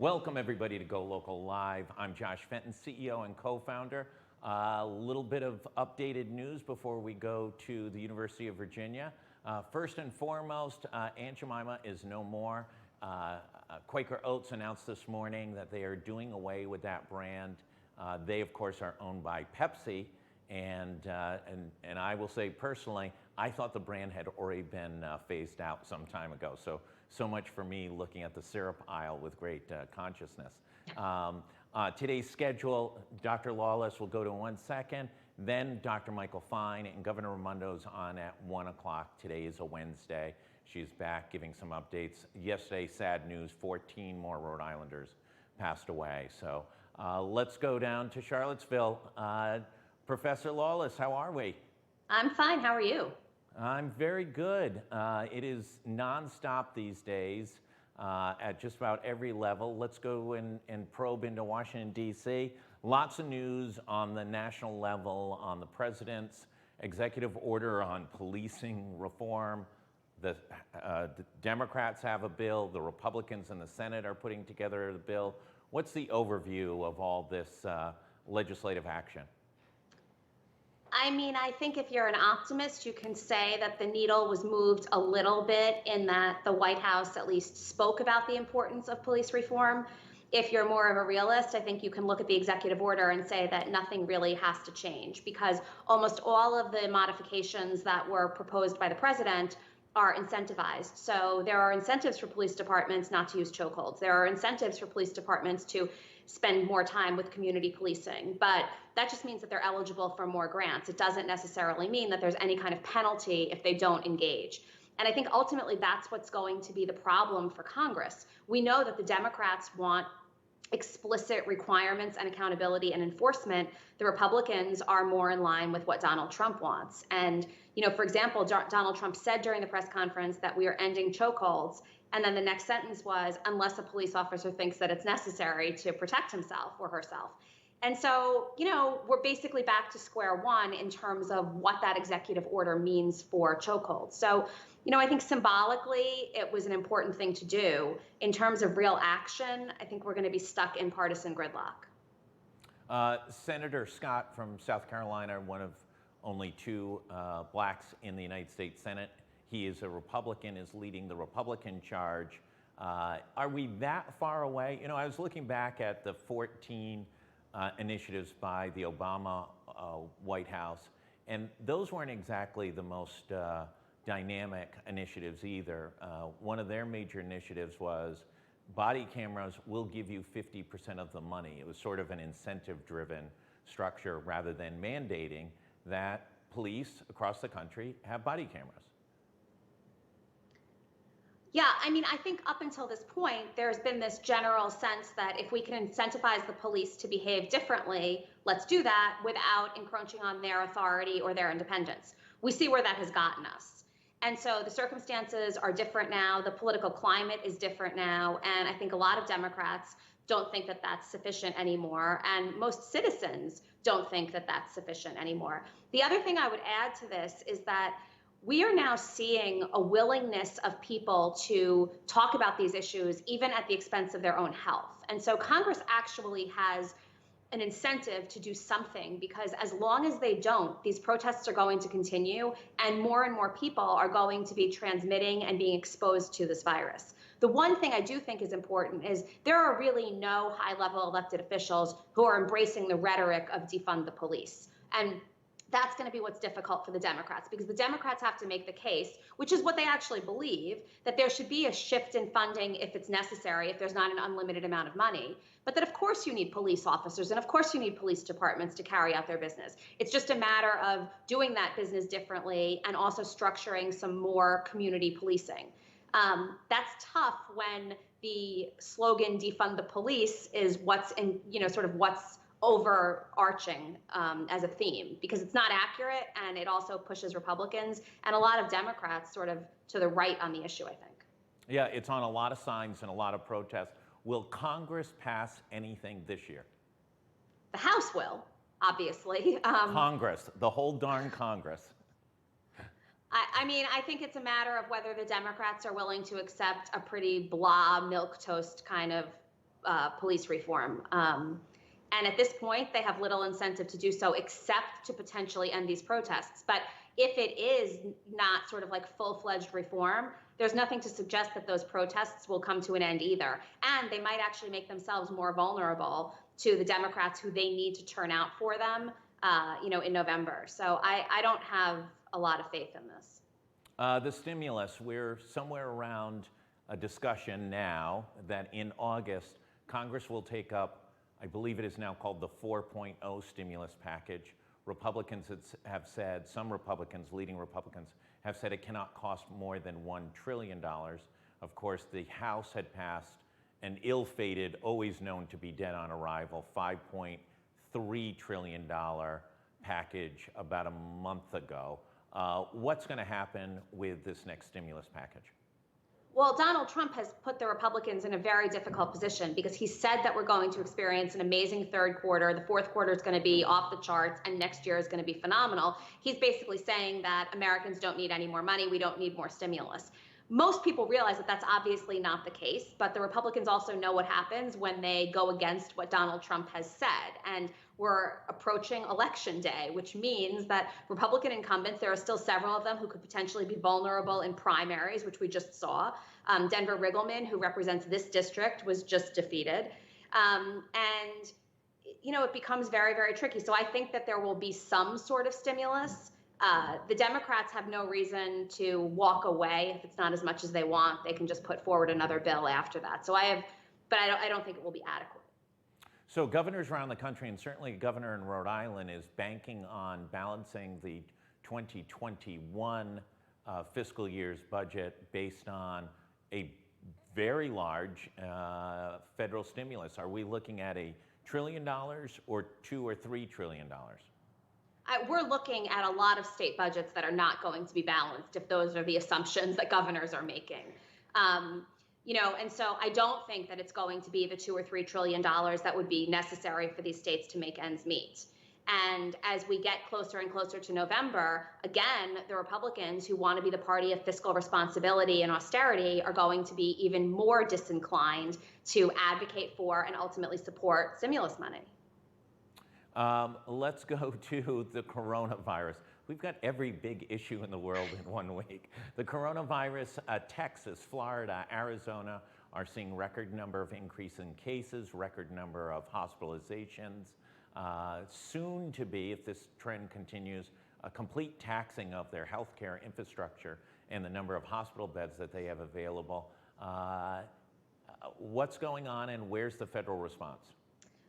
Welcome everybody to GoLocal Live. I'm Josh Fenton, CEO and co-founder. A little bit of updated news before we go to the University of Virginia. First and foremost, Aunt Jemima is no more. Quaker Oats announced this morning that they are doing away with that brand. They, of course, are owned by Pepsi, and I will say personally, I thought the brand had already been phased out some time ago. So much for me looking at the syrup aisle with great consciousness. Today's schedule, Dr. Lawless will go to in 1 second, then Dr. Michael Fine and Governor Raimondo's on at 1 o'clock. Today is a Wednesday. She's back giving some updates. Yesterday, sad news, 14 more Rhode Islanders passed away. So let's go down to Charlottesville. Professor Lawless, how are we? I'm fine, how are you? I'm very good. It is nonstop these days at just about every level. Let's go and probe into Washington, D.C. Lots of news on the national level on the president's executive order on policing reform. The Democrats have a bill. The Republicans in the Senate are putting together a bill. What's the overview of all this legislative action? I mean, I think if you're an optimist, you can say that the needle was moved a little bit in that the White House at least spoke about the importance of police reform. If you're more of a realist, I think you can look at the executive order and say that nothing really has to change because almost all of the modifications that were proposed by the president are incentivized. So there are incentives for police departments not to use chokeholds. There are incentives for police departments to spend more time with community policing, but that just means that they're eligible for more grants. It doesn't necessarily mean that there's any kind of penalty if they don't engage. And I think ultimately that's what's going to be the problem for Congress. We know that the Democrats want explicit requirements and accountability and enforcement. The Republicans are more in line with what Donald Trump wants. And, you know, for example, Donald Trump said during the press conference that we are ending chokeholds. And then the next sentence was, unless a police officer thinks that it's necessary to protect himself or herself. And so, you know, we're basically back to square one in terms of what that executive order means for chokeholds. So, you know, I think symbolically it was an important thing to do. In terms of real action, I think we're going to be stuck in partisan gridlock. Senator Scott from South Carolina, one of only two blacks in the United States Senate. He is a Republican, is leading the Republican charge. Are we that far away? You know, I was looking back at the 14 initiatives by the Obama White House, and those weren't exactly the most dynamic initiatives either. One of their major initiatives was body cameras will give you 50% of the money. It was sort of an incentive-driven structure rather than mandating that police across the country have body cameras. Yeah, I mean, I think up until this point, there's been this general sense that if we can incentivize the police to behave differently, let's do that without encroaching on their authority or their independence. We see where that has gotten us. And so the circumstances are different now. The political climate is different now. And I think a lot of Democrats don't think that that's sufficient anymore. And most citizens don't think that that's sufficient anymore. The other thing I would add to this is that we are now seeing a willingness of people to talk about these issues, even at the expense of their own health. And so Congress actually has an incentive to do something, because as long as they don't, these protests are going to continue and more people are going to be transmitting and being exposed to this virus. The one thing I do think is important is there are really no high-level elected officials who are embracing the rhetoric of defund the police. And that's going to be what's difficult for the Democrats, because the Democrats have to make the case, which is what they actually believe, that there should be a shift in funding if it's necessary, if there's not an unlimited amount of money, but that of course you need police officers and of course you need police departments to carry out their business. It's just a matter of doing that business differently and also structuring some more community policing. That's tough when the slogan defund the police is what's in, you know, sort of what's overarching as a theme, because it's not accurate and it also pushes Republicans and a lot of Democrats sort of to the right on the issue, I think. Yeah, it's on a lot of signs and a lot of protests. Will Congress pass anything this year? The House will, obviously. Congress, the whole darn Congress. I mean, I think it's a matter of whether the Democrats are willing to accept a pretty blah milquetoast kind of police reform. And at this point, they have little incentive to do so except to potentially end these protests. But if it is not sort of like full-fledged reform, there's nothing to suggest that those protests will come to an end either. And they might actually make themselves more vulnerable to the Democrats who they need to turn out for them, in November. So I don't have a lot of faith in this. The stimulus, we're somewhere around a discussion now that in August, Congress will take up, I believe it is now called the 4.0 stimulus package. Republicans have said, some Republicans, leading Republicans, have said it cannot cost more than $1 trillion. Of course, the House had passed an ill-fated, always known to be dead on arrival, $5.3 trillion package about a month ago. What's going to happen with this next stimulus package? Well, Donald Trump has put the Republicans in a very difficult position because he said that we're going to experience an amazing third quarter. The fourth quarter is going to be off the charts and next year is going to be phenomenal. He's basically saying that Americans don't need any more money. We don't need more stimulus. Most people realize that that's obviously not the case, but the Republicans also know what happens when they go against what Donald Trump has said. And we're approaching election day, which means that Republican incumbents, there are still several of them who could potentially be vulnerable in primaries, which we just saw. Denver Riggleman, who represents this district, was just defeated. It becomes very, very tricky. So I think that there will be some sort of stimulus. The Democrats have no reason to walk away if it's not as much as they want. They can just put forward another bill after that. So I don't think it will be adequate. So governors around the country, and certainly a governor in Rhode Island, is banking on balancing the 2021 fiscal year's budget based on a very large federal stimulus. Are we looking at $1 trillion or $2 or $3 trillion? We're looking at a lot of state budgets that are not going to be balanced if those are the assumptions that governors are making. And so I don't think that it's going to be the $2 or $3 trillion that would be necessary for these states to make ends meet. And as we get closer and closer to November, again, the Republicans who want to be the party of fiscal responsibility and austerity are going to be even more disinclined to advocate for and ultimately support stimulus money. Let's go to the coronavirus. We've got every big issue in the world in 1 week. The coronavirus, Texas, Florida, Arizona are seeing record number of increase in cases, record number of hospitalizations. Soon to be, if this trend continues, a complete taxing of their healthcare infrastructure and the number of hospital beds that they have available. What's going on and where's the federal response?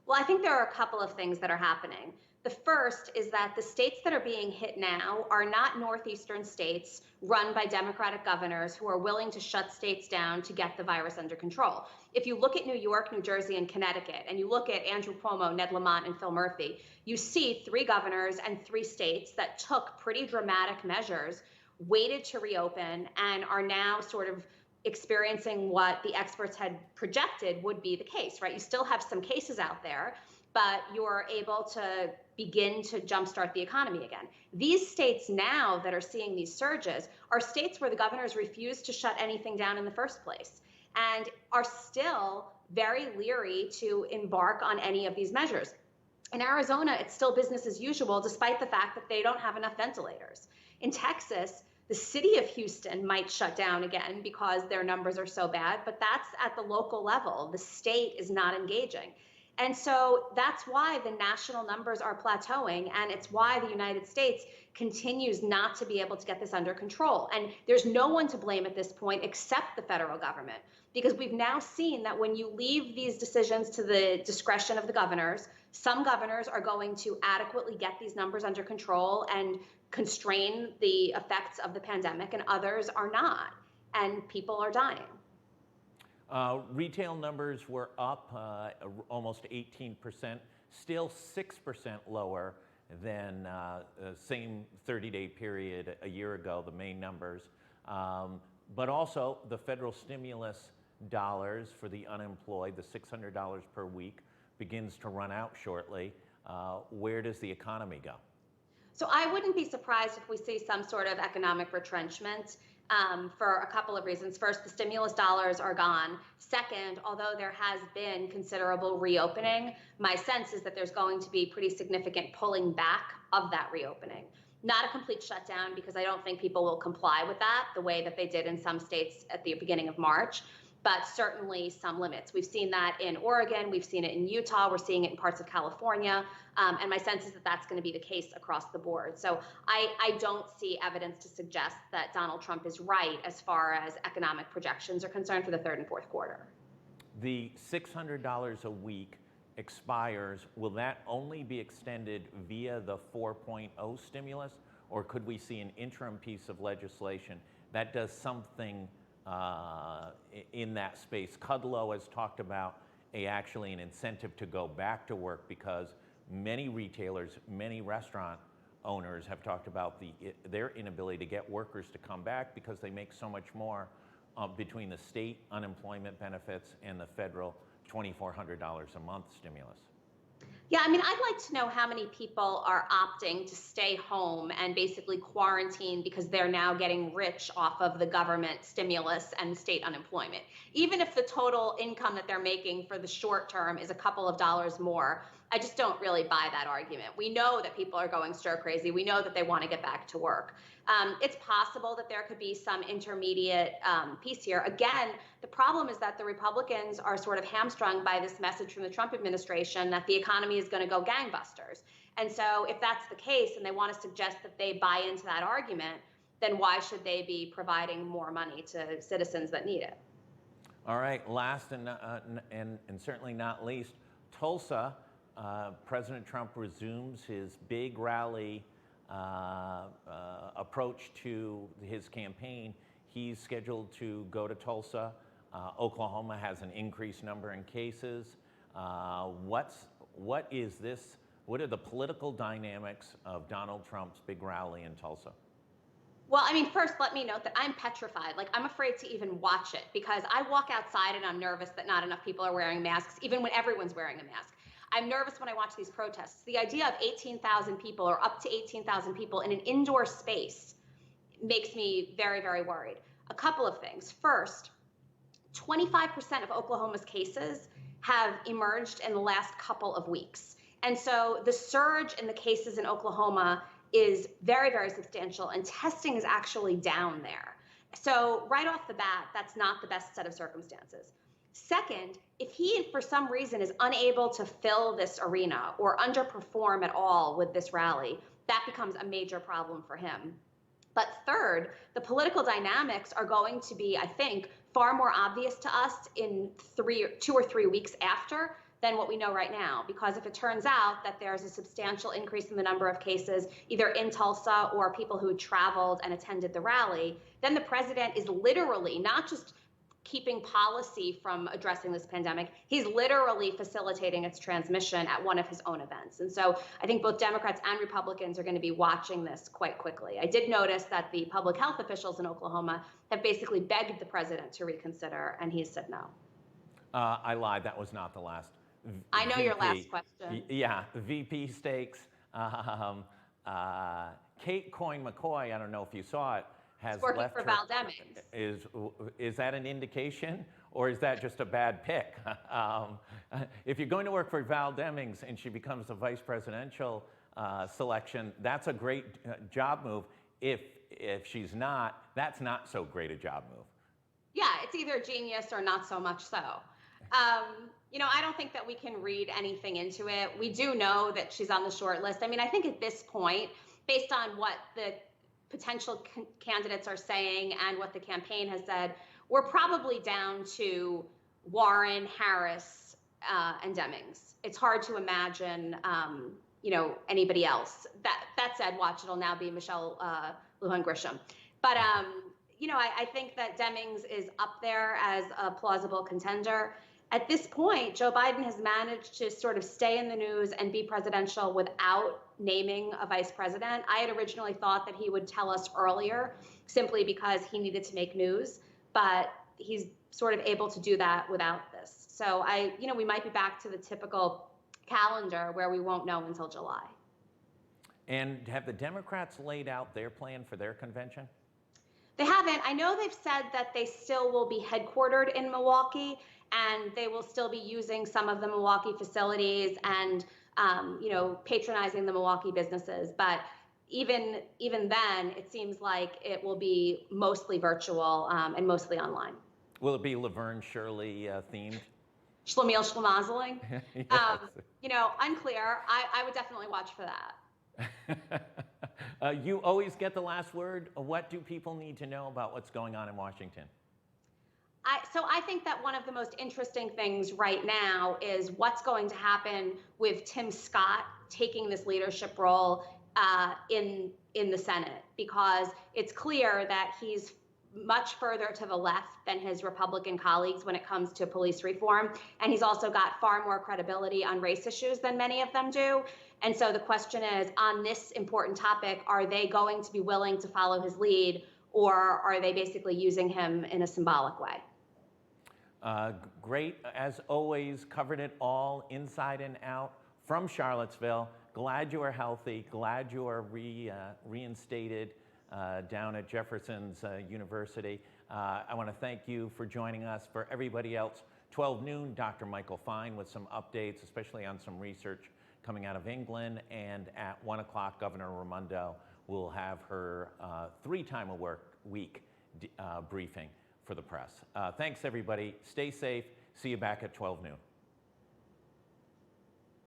Well, I think there are a couple of things that are happening. The first is that the states that are being hit now are not northeastern states run by Democratic governors who are willing to shut states down to get the virus under control. If you look at New York, New Jersey, and Connecticut, and you look at Andrew Cuomo, Ned Lamont, and Phil Murphy, you see 3 governors and 3 states that took pretty dramatic measures, waited to reopen, and are now sort of experiencing what the experts had projected would be the case, right? You still have some cases out there, but you're able to begin to jumpstart the economy again. These states now that are seeing these surges are states where the governors refused to shut anything down in the first place and are still very leery to embark on any of these measures. In Arizona, it's still business as usual, despite the fact that they don't have enough ventilators. In Texas, the city of Houston might shut down again because their numbers are so bad, but that's at the local level. The state is not engaging. And so that's why the national numbers are plateauing, and it's why the United States continues not to be able to get this under control. And there's no one to blame at this point except the federal government, because we've now seen that when you leave these decisions to the discretion of the governors, some governors are going to adequately get these numbers under control and constrain the effects of the pandemic, and others are not, and people are dying. Retail numbers were up almost 18%, still 6% lower than the same 30-day period a year ago, the May numbers. But also the federal stimulus dollars for the unemployed, the $600 per week, begins to run out shortly. Where does the economy go? So I wouldn't be surprised if we see some sort of economic retrenchment. for a couple of reasons. First, the stimulus dollars are gone. Second, although there has been considerable reopening, my sense is that there's going to be pretty significant pulling back of that reopening. Not a complete shutdown, because I don't think people will comply with that the way that they did in some states at the beginning of March, but certainly some limits. We've seen that in Oregon, we've seen it in Utah, we're seeing it in parts of California, and my sense is that that's going to be the case across the board. So I don't see evidence to suggest that Donald Trump is right as far as economic projections are concerned for the third and fourth quarter. The $600 a week expires. Will that only be extended via the 4.0 stimulus, or could we see an interim piece of legislation that does something in that space? Kudlow has talked about actually an incentive to go back to work, because many retailers, many restaurant owners have talked about their inability to get workers to come back because they make so much more between the state unemployment benefits and the federal $2,400 a month stimulus. Yeah, I mean, I'd like to know how many people are opting to stay home and basically quarantine because they're now getting rich off of the government stimulus and state unemployment. Even if the total income that they're making for the short term is a couple of dollars more, I just don't really buy that argument. We know that people are going stir crazy. We know that they want to get back to work. It's possible that there could be some intermediate piece here. Again, the problem is that the Republicans are sort of hamstrung by this message from the Trump administration that the economy is going to go gangbusters. And so if that's the case and they want to suggest that they buy into that argument, then why should they be providing more money to citizens that need it? All right, last and certainly not least, Tulsa. President Trump resumes his big rally approach to his campaign. He's scheduled to go to Tulsa. Oklahoma has an increased number in cases. What is this? What are the political dynamics of Donald Trump's big rally in Tulsa? Well, I mean, first, let me note that I'm petrified. Like, I'm afraid to even watch it because I walk outside and I'm nervous that not enough people are wearing masks, even when everyone's wearing a mask. I'm nervous when I watch these protests. The idea of 18,000 people or up to 18,000 people in an indoor space makes me very, very worried. A couple of things. First, 25% of Oklahoma's cases have emerged in the last couple of weeks. And so the surge in the cases in Oklahoma is very, very substantial, and testing is actually down there. So right off the bat, that's not the best set of circumstances. Second, if he, for some reason, is unable to fill this arena or underperform at all with this rally, that becomes a major problem for him. But third, the political dynamics are going to be, I think, far more obvious to us in 2 or 3 weeks after than what we know right now. Because if it turns out that there's a substantial increase in the number of cases, either in Tulsa or people who traveled and attended the rally, then the president is literally not just keeping policy from addressing this pandemic, he's literally facilitating its transmission at one of his own events. And so I think both Democrats and Republicans are going to be watching this quite quickly. I did notice that the public health officials in Oklahoma have basically begged the president to reconsider, and he's said no. I lied, that was not the last. I know your last question. Yeah, VP stakes. Kate Coyne McCoy, I don't know if you saw it, has working left for Val Demings. Is that an indication, or is that just a bad pick? If you're going to work for Val Demings and she becomes the vice presidential selection, that's a great job move. If she's not, that's not so great a job move. Yeah, it's either genius or not so much so. You know, I don't think that we can read anything into it. We do know that she's on the short list. I mean, I think at this point, based on what the potential candidates are saying and what the campaign has said, we're probably down to Warren, Harris, and Demings. It's hard to imagine, you know, anybody else. That said, watch, it'll now be Michelle Lujan Grisham. But, you know, I think that Demings is up there as a plausible contender. At this point, Joe Biden has managed to sort of stay in the news and be presidential without naming a vice president. I had originally thought that he would tell us earlier simply because he needed to make news, but he's sort of able to do that without this. So you know, we might be back to the typical calendar where we won't know until July. And have the Democrats laid out their plan for their convention? They haven't. I know they've said that they still will be headquartered in Milwaukee, and they will still be using some of the Milwaukee facilities and patronizing the Milwaukee businesses. But even then, it seems like it will be mostly virtual and mostly online. Will it be Laverne Shirley themed? Schlemiel schlemazeling. Yes. Unclear. I would definitely watch for that. You always get the last word. What do people need to know about what's going on in Washington? So I think that one of the most interesting things right now is what's going to happen with Tim Scott taking this leadership role in the Senate, because it's clear that he's much further to the left than his Republican colleagues when it comes to police reform. And he's also got far more credibility on race issues than many of them do. And so the question is, on this important topic, are they going to be willing to follow his lead, or are they basically using him in a symbolic way? Great, as always, covered it all inside and out from Charlottesville. Glad you are healthy, glad you are reinstated down at Jefferson's University. I want to thank you for joining us. For everybody else, 12 noon, Dr. Michael Fine with some updates, especially on some research coming out of England. And at 1 o'clock, Governor Raimondo will have her 3-time-a-week briefing for the press. Thanks, everybody. Stay safe. See you back at 12 noon.